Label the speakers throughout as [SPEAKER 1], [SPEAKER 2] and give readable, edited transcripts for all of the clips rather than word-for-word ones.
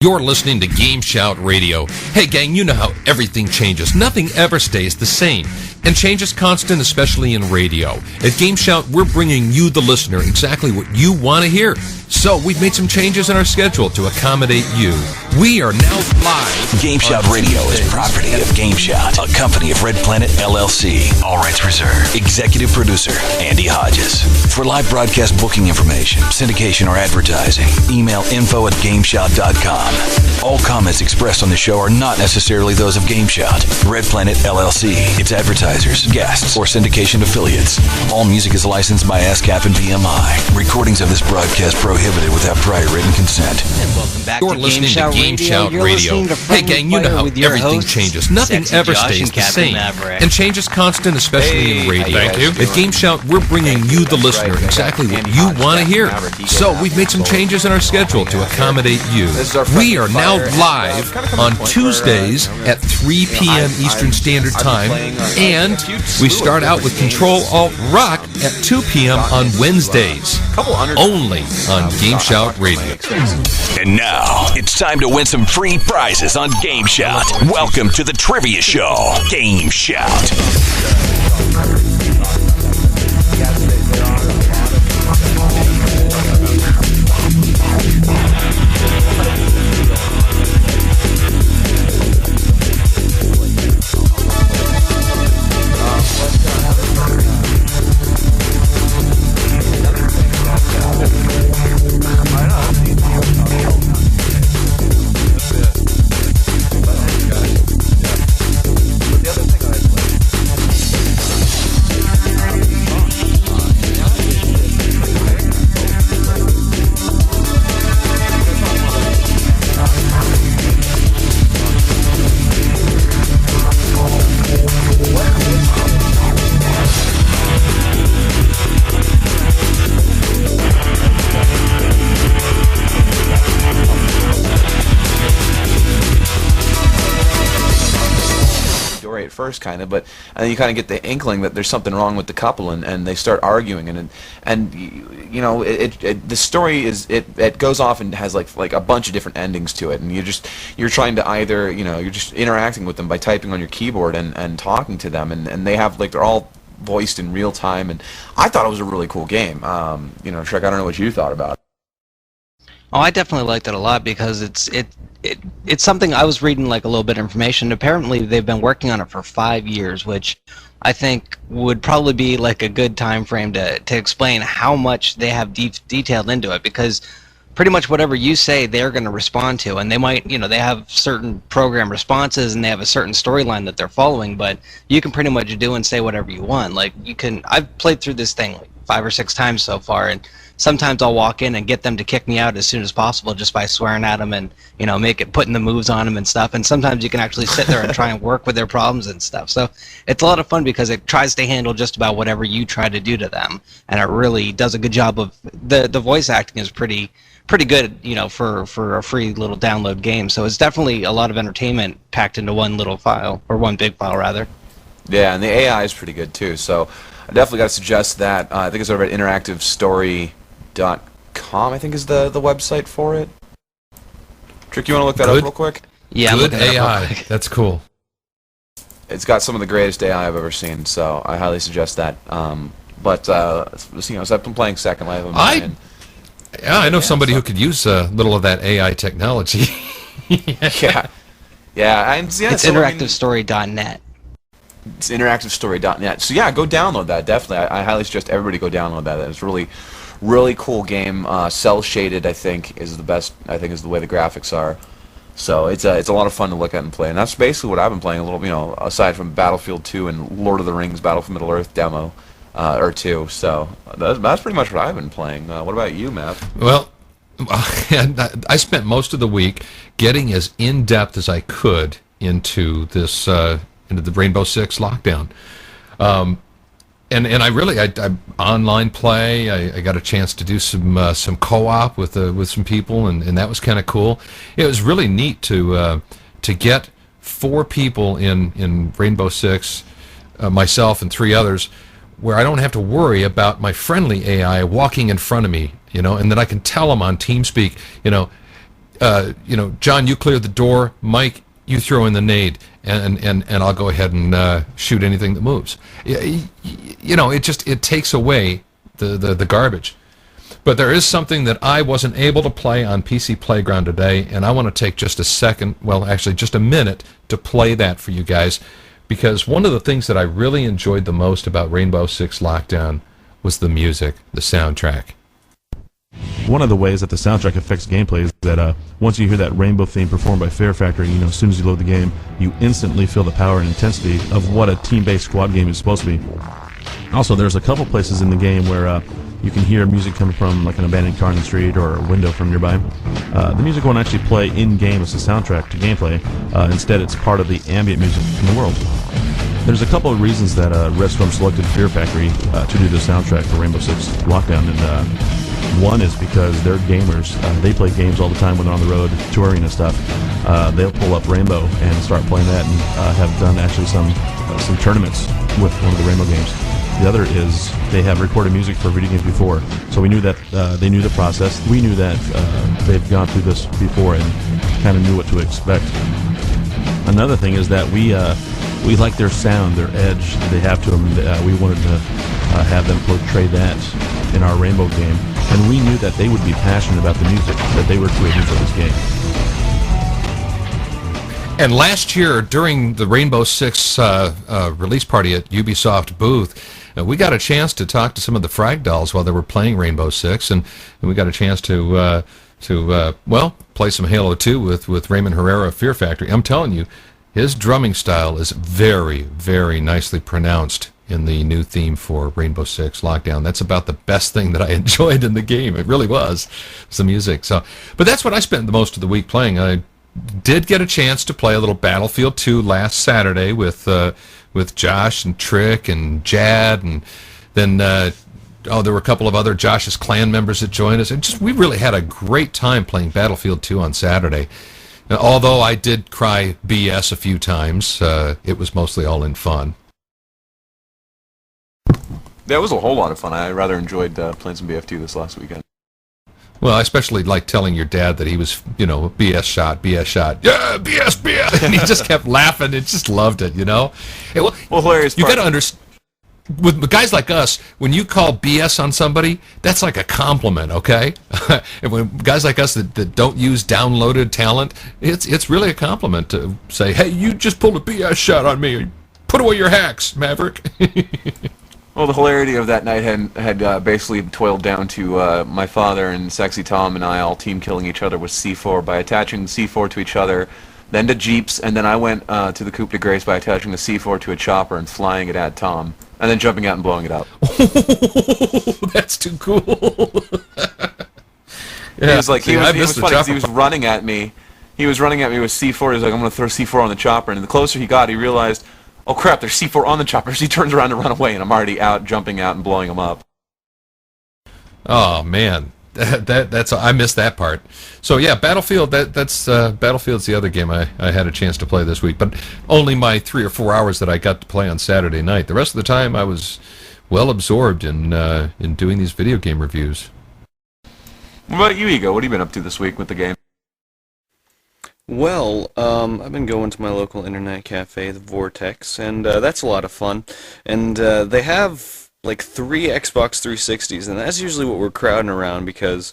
[SPEAKER 1] You're listening to GameSHOUT Radio. Hey gang, you know how everything changes. Nothing ever stays the same. And change is constant, especially in radio. At GameSHOUT, we're bringing you, the listener, exactly what you want to hear. So we've made some changes in our schedule to accommodate you. We are now live.
[SPEAKER 2] GameSHOUT Radio is property of GameSHOUT, a company of Red Planet LLC. All rights reserved. Executive producer, Andy Hodges. For live broadcast booking information, syndication, or advertising, email info@gameshout.com. All comments expressed on the show are not necessarily those of GameSHOUT, Red Planet LLC, its advertisers, guests, or syndication affiliates. All music is licensed by ASCAP and BMI. Recordings of this broadcast prohibited without prior written consent.
[SPEAKER 3] And welcome back
[SPEAKER 1] You're
[SPEAKER 3] to
[SPEAKER 1] listening to
[SPEAKER 3] GameSHOUT
[SPEAKER 1] Radio. Hey gang, you know how everything changes. Nothing ever stays the same.
[SPEAKER 3] Maverick.
[SPEAKER 1] And change is constant, especially in radio.
[SPEAKER 4] Thank you.
[SPEAKER 1] At GameSHOUT, we're bringing you, the listener, exactly what you want to hear. So we've made some changes in our schedule to accommodate you. We are now live on Tuesdays at 3 p.m. Eastern Standard Time, and we start out with Control Alt Rock at 2 p.m. on Wednesdays, only on GameSHOUT Radio.
[SPEAKER 2] And now, it's time to win some free prizes on GameSHOUT. Welcome to the trivia show, GameSHOUT.
[SPEAKER 4] First, kind of, but and then you kind of get the inkling that there's something wrong with the couple, and they start arguing, and you know, the story is it goes off and has like a bunch of different endings to it, and you're trying to either, you know, you're just interacting with them by typing on your keyboard and talking to them, and they have, like, they're all voiced in real time, and I thought it was a really cool game. You know, Shrek, I don't know what you thought about it.
[SPEAKER 3] Oh, I definitely liked it a lot because it's something. I was reading like a little bit of information. Apparently, they've been working on it for 5 years, which I think would probably be like a good time frame to explain how much they have detailed into it. Because pretty much whatever you say, they're going to respond to, and they might, you know, they have certain program responses and they have a certain storyline that they're following. But you can pretty much do and say whatever you want. Like you can. I've played through this thing like 5 or 6 times so far, and sometimes I'll walk in and get them to kick me out as soon as possible just by swearing at them and, you know, putting the moves on them and stuff. And sometimes you can actually sit there and try and work with their problems and stuff. So it's a lot of fun because it tries to handle just about whatever you try to do to them, and it really does a good job of the voice acting is pretty good, you know, for a free little download game. So it's definitely a lot of entertainment packed into one little file, or one big file rather.
[SPEAKER 4] Yeah, and the AI is pretty good too. So I definitely got to suggest that. I think it's over at interactivestory.com, I think is the website for it. Trick, you want to look that up real quick?
[SPEAKER 3] Yeah,
[SPEAKER 1] good AI. That's cool.
[SPEAKER 4] It's got some of the greatest AI I've ever seen, so I highly suggest that. But you know, so I've been playing Second Life.
[SPEAKER 1] I know somebody who could use a little of that AI technology.
[SPEAKER 4] Yeah. And yeah,
[SPEAKER 3] it's interactivestory.net.
[SPEAKER 4] It's interactivestory.net. So yeah, go download that. Definitely, I highly suggest everybody go download that. It's really, really cool game. Cell shaded, I think, is the best. I think is the way the graphics are. So it's a lot of fun to look at and play. And that's basically what I've been playing. A little, you know, aside from Battlefield 2 and Lord of the Rings: Battle for Middle Earth demo, or 2. So that's pretty much what I've been playing. What about you, Matt?
[SPEAKER 1] Well, I spent most of the week getting as in-depth as I could into this into the Rainbow Six lockdown, and I online play. I got a chance to do some co-op with some people, and that was kind of cool. It was really neat to get 4 people in Rainbow Six, myself and 3 others, where I don't have to worry about my friendly AI walking in front of me, you know, and then I can tell them on TeamSpeak, you know, John, you clear the door. Mike, you throw in the nade, and I'll go ahead and shoot anything that moves. It takes away the garbage. But there is something that I wasn't able to play on PC Playground today, and I want to take just a second, well, actually just a minute, to play that for you guys, because one of the things that I really enjoyed the most about Rainbow Six Lockdown was the music, the soundtrack.
[SPEAKER 5] One of the ways that the soundtrack affects gameplay is that once you hear that Rainbow theme performed by Fair Factory, as soon as you load the game, you instantly feel the power and intensity of what a team-based squad game is supposed to be. Also, there's a couple places in the game where you can hear music coming from like an abandoned car in the street or a window from nearby. The music won't actually play in-game as a soundtrack to gameplay. Instead, it's part of the ambient music in the world. There's a couple of reasons that Red Storm selected Fear Factory to do the soundtrack for Rainbow Six Lockdown, and one is because they're gamers. They play games all the time when they're on the road, touring and stuff. They'll pull up Rainbow and start playing that, and have done actually some tournaments with one of the Rainbow games. The other is they have recorded music for video games before, so we knew that they knew the process. We knew that they've gone through this before and kind of knew what to expect. Another thing is that we like their sound, their edge they have to them. We wanted to have them portray that in our Rainbow game, and we knew that they would be passionate about the music that they were creating for this game.
[SPEAKER 1] And last year, during the Rainbow Six release party at Ubisoft booth, we got a chance to talk to some of the Frag Dolls while they were playing Rainbow Six, and we got a chance to play some Halo 2 with Raymond Herrera of Fear Factory. I'm telling you, his drumming style is very, very nicely pronounced in the new theme for Rainbow Six Lockdown. That's about the best thing that I enjoyed in the game. It really was. It's the music. But that's what I spent the most of the week playing. I did get a chance to play a little Battlefield 2 last Saturday with Josh and Trick and Jad, and then there were a couple of other Josh's clan members that joined us. And we really had a great time playing Battlefield 2 on Saturday. Although I did cry BS a few times, it was mostly all in fun.
[SPEAKER 4] That was a whole lot of fun. I rather enjoyed playing some BF2 this last weekend.
[SPEAKER 1] Well, I especially like telling your dad that he was, BS shot, yeah, BS, and he just kept laughing and just loved it, Well,
[SPEAKER 4] hilarious.
[SPEAKER 1] You got to understand, with guys like us, when you call BS on somebody, that's like a compliment, okay? And when guys like us that don't use downloaded talent, it's really a compliment to say, hey, you just pulled a BS shot on me. Put away your hacks, Maverick.
[SPEAKER 4] Well, the hilarity of that night had basically toiled down to my father and Sexy Tom and I all team killing each other with C4 by attaching C4 to each other, then to Jeeps, and then I went to the Coupe de Grace by attaching the C4 to a chopper and flying it at Tom, and then jumping out and blowing it up.
[SPEAKER 1] That's too cool.
[SPEAKER 4] He was funny because he was running at me. He was running at me with C4. He was like, I'm going to throw C4 on the chopper, and the closer he got, he realized, oh crap, there's C4 on the chopper. So he turns around to run away, and I'm already out, jumping out and blowing him up.
[SPEAKER 1] Oh man, that's I missed that part. So yeah, Battlefield. Battlefield's the other game I had a chance to play this week, but only my 3 or 4 hours that I got to play on Saturday night. The rest of the time I was well absorbed in doing these video game reviews.
[SPEAKER 4] What about you, Ego? What have you been up to this week with the game?
[SPEAKER 6] Well, I've been going to my local internet cafe, the Vortex, and that's a lot of fun. And they have like 3 Xbox 360s, and that's usually what we're crowding around because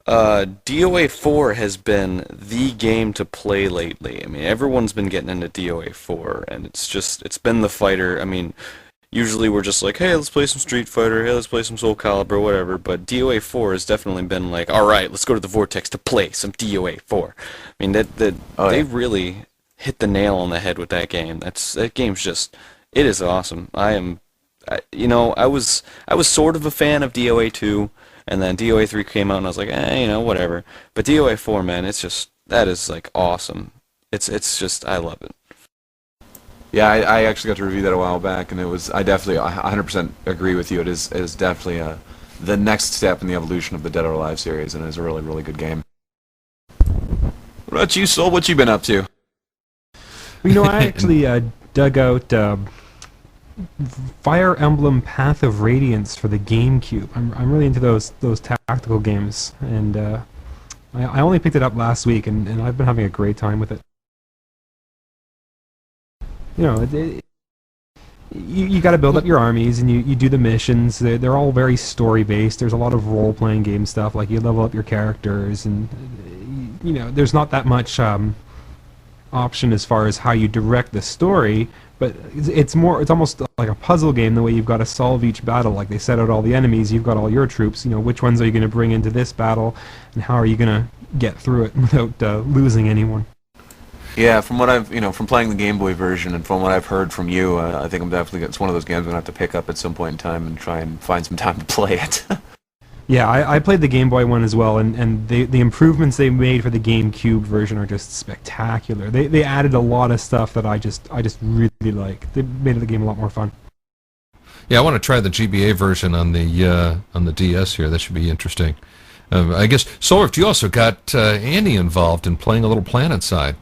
[SPEAKER 6] DOA 4 has been the game to play lately. I mean, everyone's been getting into DOA 4, and it's been the fighter. I mean, usually we're just like, hey, let's play some Street Fighter, hey, let's play some Soul Calibur, whatever, but DOA 4 has definitely been like, alright, let's go to the Vortex to play some DOA 4. I mean, they really hit the nail on the head with that game. That game's just, it is awesome. I was sort of a fan of DOA 2, and then DOA 3 came out, and I was like, whatever. But DOA 4, man, that is like awesome. It's just, I love it.
[SPEAKER 4] Yeah, I actually got to review that a while back, and I definitely 100% agree with you. It is definitely the next step in the evolution of the Dead or Alive series, and it's a really, really good game. What about you, Soul? What you been up to?
[SPEAKER 7] Well, I actually dug out Fire Emblem Path of Radiance for the GameCube. I'm really into those tactical games, and I only picked it up last week, and I've been having a great time with it. You know, you got to build up your armies, and you do the missions. They're all very story-based. There's a lot of role-playing game stuff, like you level up your characters, and you know, there's not that much option as far as how you direct the story, but it's almost like a puzzle game, the way you've got to solve each battle. Like they set out all the enemies, you've got all your troops, you know, which ones are you going to bring into this battle, and how are you going to get through it without losing anyone.
[SPEAKER 4] Yeah, from what I've, from playing the Game Boy version and from what I've heard from you, I think it's one of those games I'm going to have to pick up at some point in time and try and find some time to play it.
[SPEAKER 7] Yeah, I played the Game Boy one as well, and the improvements they made for the GameCube version are just spectacular. They added a lot of stuff that I just really like. They made the game a lot more fun.
[SPEAKER 1] Yeah, I want to try the GBA version on the DS here. That should be interesting. I guess, Soulrift, you also got Andy involved in playing a little PlanetSide.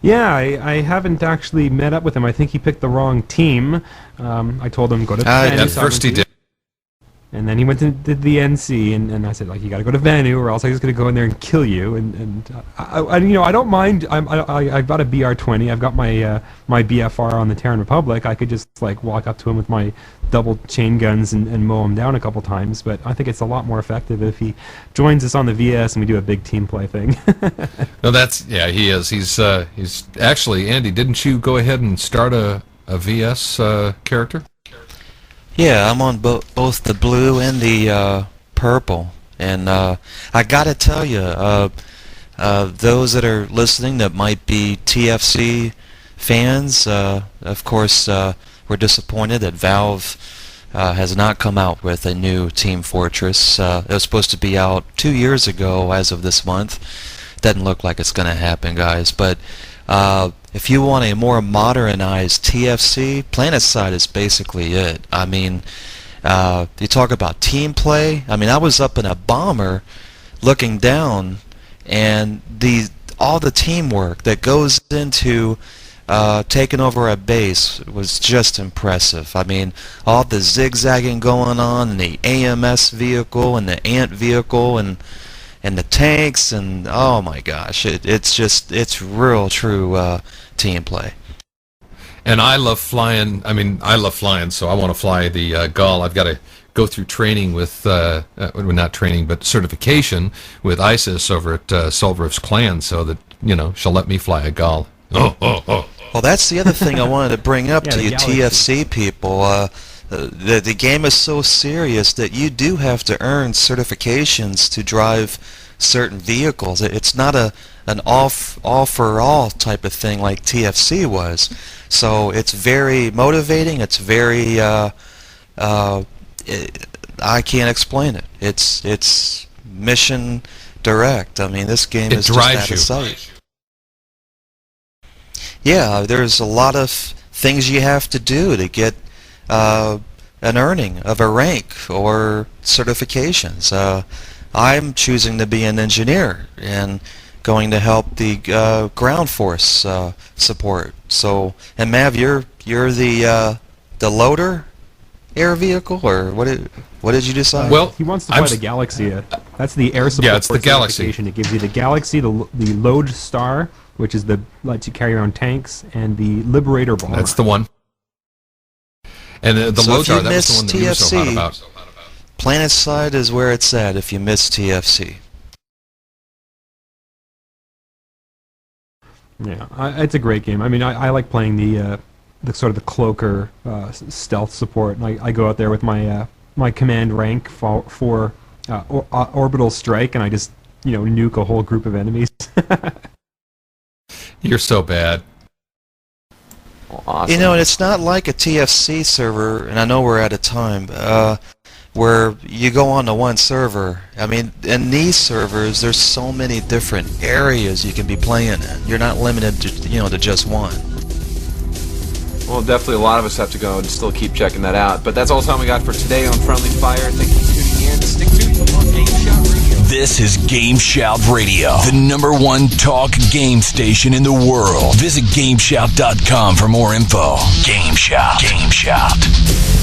[SPEAKER 7] Yeah, I haven't actually met up with him. I think he picked the wrong team. I told him go to
[SPEAKER 1] at first he did.
[SPEAKER 7] And then he went to did the NC, and I said, like, you got to go to Vanu, or else I'm just going to go in there and kill you. And I don't mind. I've got a BR-20. I've got my my BFR on the Terran Republic. I could just like walk up to him with my double chain guns and mow him down a couple times. But I think it's a lot more effective if he joins us on the VS and we do a big team play thing.
[SPEAKER 1] No, he is. He's actually, Andy. Didn't you go ahead and start a VS character?
[SPEAKER 8] Yeah, I'm on both the blue and the purple, and I gotta tell you, those that are listening that might be TFC fans, of course, we're disappointed that Valve has not come out with a new Team Fortress. It was supposed to be out 2 years ago as of this month. Doesn't look like it's gonna happen, guys, but if you want a more modernized TFC, PlanetSide is basically it. I mean, you talk about team play. I mean, I was up in a bomber looking down, and all the teamwork that goes into taking over a base was just impressive. I mean, all the zigzagging going on, and the AMS vehicle, and the Ant vehicle, and the tanks, and oh my gosh, it's real true team play.
[SPEAKER 1] And I love flying. I mean, I love flying, so I want to fly the Gull. I've got to go through training with, not training, but certification with ISIS over at Soulrift's clan, so that she'll let me fly a Gull.
[SPEAKER 8] Well, that's the other thing I wanted to bring up to you TFC people. The game is so serious that you do have to earn certifications to drive certain vehicles. It's not an all for all type of thing like TFC was. So it's very motivating. It's very I can't explain it. It's mission direct. I mean, this game is just out of sight. Yeah, there's a lot of things you have to do to get an earning of a rank or certifications. I'm choosing to be an engineer and going to help the ground force support. So, and Mav, you're the loader air vehicle, or what did you decide?
[SPEAKER 7] Well, he wants to fly the Galaxy. That's the air support.
[SPEAKER 1] Yeah, it's the Galaxy.
[SPEAKER 7] It gives you the Galaxy, the Load Star, which is lets you carry around tanks, and the Liberator bomber.
[SPEAKER 1] That's the one. And the
[SPEAKER 8] so
[SPEAKER 1] Load Star, that was
[SPEAKER 8] missed
[SPEAKER 1] the one that you were so hot about.
[SPEAKER 8] PlanetSide is where it's at if you miss TFC.
[SPEAKER 7] Yeah, it's a great game. I mean, I like playing the sort of the cloaker stealth support. And I go out there with my my command rank for orbital strike, and I just nuke a whole group of enemies.
[SPEAKER 1] You're so bad.
[SPEAKER 4] Well, awesome.
[SPEAKER 8] And it's not like a TFC server, and I know we're out of time, where you go on to one server. I mean, in these servers, there's so many different areas you can be playing in. You're not limited to, to just one.
[SPEAKER 4] Well, definitely a lot of us have to go and still keep checking that out. But that's all the time we got for today on Friendly Fire. Thank you for tuning in. Stick tuned on GameSHOUT Radio.
[SPEAKER 2] This is GameSHOUT Radio, the #1 talk game station in the world. Visit GameSHOUT.com for more info. GameSHOUT. GameSHOUT.